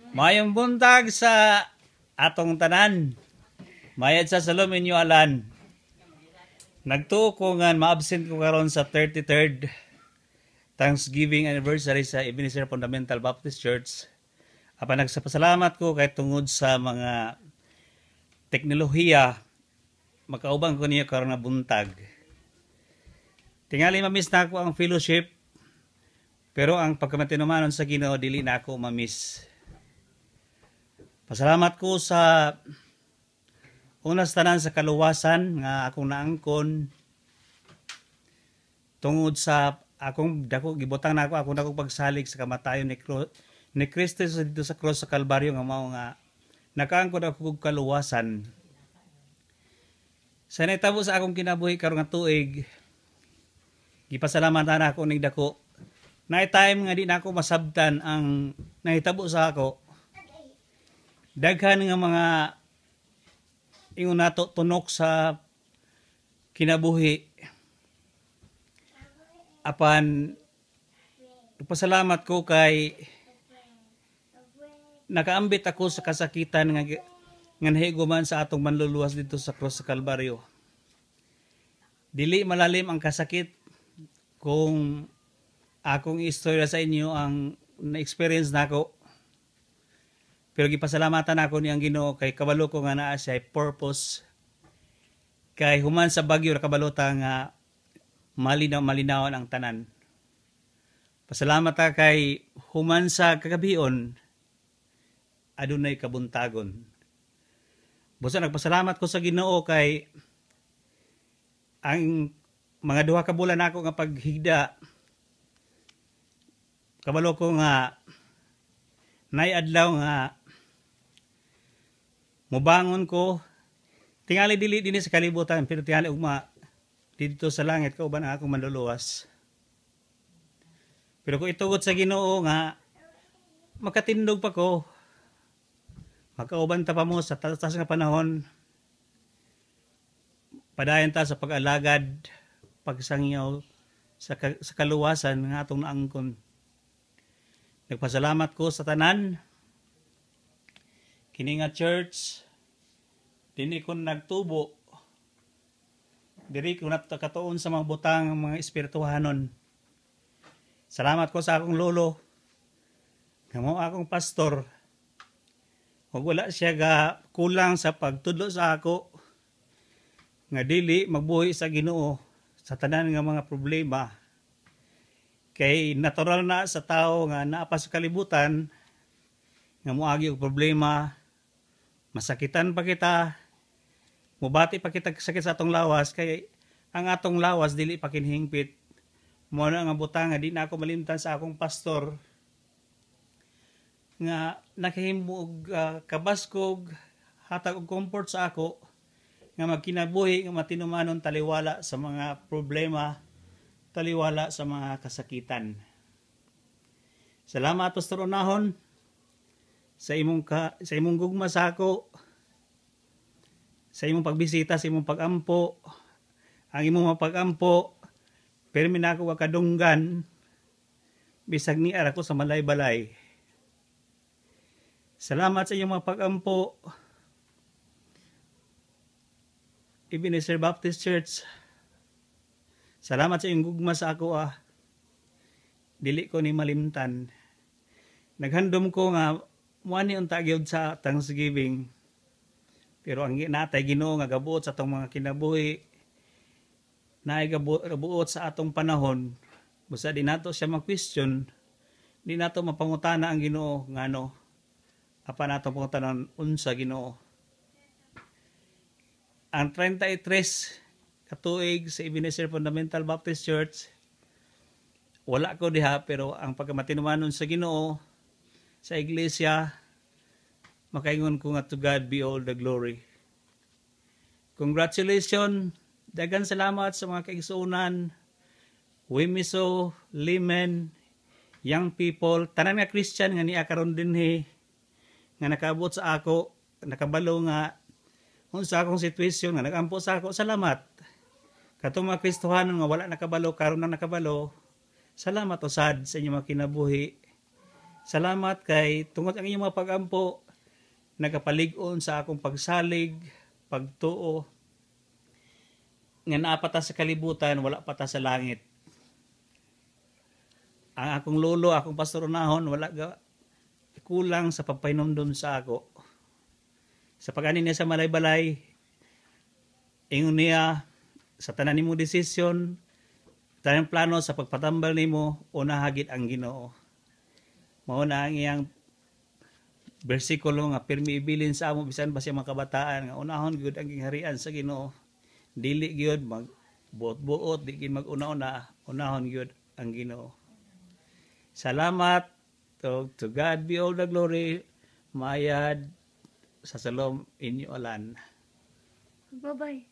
Mayong buntag sa atong tanan. Mayad sa salom inyo alan. Nagtuo ko nga ma-absent ko karon sa 33rd Thanksgiving anniversary sa Ebenezer Fundamental Baptist Church. Apan nagsapasalamat ko kay tungod sa mga teknolohiya makaubang ko niya karon nga buntag. Tingali mamiss na ako ang fellowship, pero ang pagkamatinumanon sa Ginoo dili na ako mamiss. Pasalamat ko sa unas tanan sa kaluwasan nga akong naangkon tungod sa akong dako gibutang na ako dako pagsalig sa kamatayon ni Kristo dito sa cross sa Kalbaryo nga mao nga nakaangkon ako og kaluwasan. Sa nahitabo sa akong kinabuhi karon nga tuig, gipasalamatan ako ning dako. Nay time nga di na ako masabtan ang nahitabo sa ako. Daghan nga mga ingon nato tunok sa kinabuhi. Apan pasalamat ko kay nakaambit ako sa kasakitan nga nahiguman sa atong manluluwas dito sa cross sa Kalbaryo. Dili malalim ang kasakit kung akong istorya sa inyo ang na-experience nako. Pero gipasalamatan ako niyang Ginoo kay kabalo ko nga naa siya purpose kay human sa bagyo ra kabalota nga malinawan ang tanan. Pasalamat ta kay human sa kagabion adunay kabuntagon. Busa nagpasalamat ko sa Ginoo kay ang mga duha ka bulan ako nga paghigda kabalo ko nga nay adlaw nga mubangon ko tingali dili dinhi sa kalibutan pero tingali ugma dito sa langit kauban ang akong manluluwas. Pero kung itugot sa Ginoo nga makatindog pa ko makauban ta pa mo sa tatas nga panahon padayon ta sa pag-alagad pagsangyaw sa kaluwasan nga atong naangkon. Nagpasalamat ko sa tanan kini nga church dinhi ko nagtubo diri ko nakatuon sa mga butang mga espirituhanon. Salamat ko sa akong lolo nga mao akong pastor. Ug wala siya ga kulang sa pagtudlo sa ako nga dili magbuhi sa Ginoo sa tanan nga mga problema. Kay natural na sa tao nga naa pa sa kalibutan nga moagi og problema, masakitan pa kita, mubati pa kita sakit sa atong lawas kay ang atong lawas dili pa kinhingpit. Mo na nga butang nga di na ako malimtan sa akong pastor nga nakahimo og kabaskog hatag og comfort sa ako nga magkinabuhi nga matinumanon taliwala sa mga problema, taliwala sa mga kasakitan. Salamat Pastor Unahon sa imong gugma sa ako, sa imong pagbisita, sa imong pagampo. Ang imong pagampo permi na ako kadunggan bisag ni ara ko sa malay-balay. Salamat sa iyong mga pagampo Ebenezer Baptist Church. Salamat sa iyong gugma sa ako dili ko ni malimtan. Naghandom ko nga muani unta gyud sa Thanksgiving. Pero ang natay Ginoo nga gabuot sa atong mga kinabuhi, naay gabuot sa atong panahon. Busa di nato siya ma-question, di nato mapangutana ang Ginoo ngano apa nato pangutanan unsa Ginoo. Ang 33 katuig sa Ebenezer Fundamental Baptist Church, wala ko diha pero ang pagkamatinumanon sa Ginoo sa iglesia, makaingon ko nga to God be all the glory. Congratulations, daghang salamat sa mga kaigsuonan, Wimiso, Limen, young people, tanan nga Christian nga niya karon dinhi nga nakaabot sa ako, nakabalo nga unsa akong sitwasyon nga nagampo sa ako. Salamat. Katong mga Kristohanon nga wala nakabalo karon na nakabalo, salamat usad sa inyong mga kinabuhi. Salamat kay tungod ang inyong mga pagampo nagapalig-on sa akong pagsalig, pagtuo nga naa pa ta sa kalibutan wala pa ta sa langit. Ang akong lolo, akong pastoronahon wala ga kulang sa pagpainumdum sa ako. Sa pag-ani niya sa malay-balay, ingon niya sa tanan nimo desisyon, tanang plano sa pagpatambal nimo, una hagit ang Ginoo. Mao na ang iyang bersikulo nga pirmi ibilin sa amo bisan pa siya mga kabataan nga unahon gyud ang gingharian sa Ginoo. Dili gyud mag buot-buot, di gyud mag-una-una, unahon gyud ang Ginoo. Salamat. To God be all the glory. Mayad sa salom inyo alan. Bye-bye.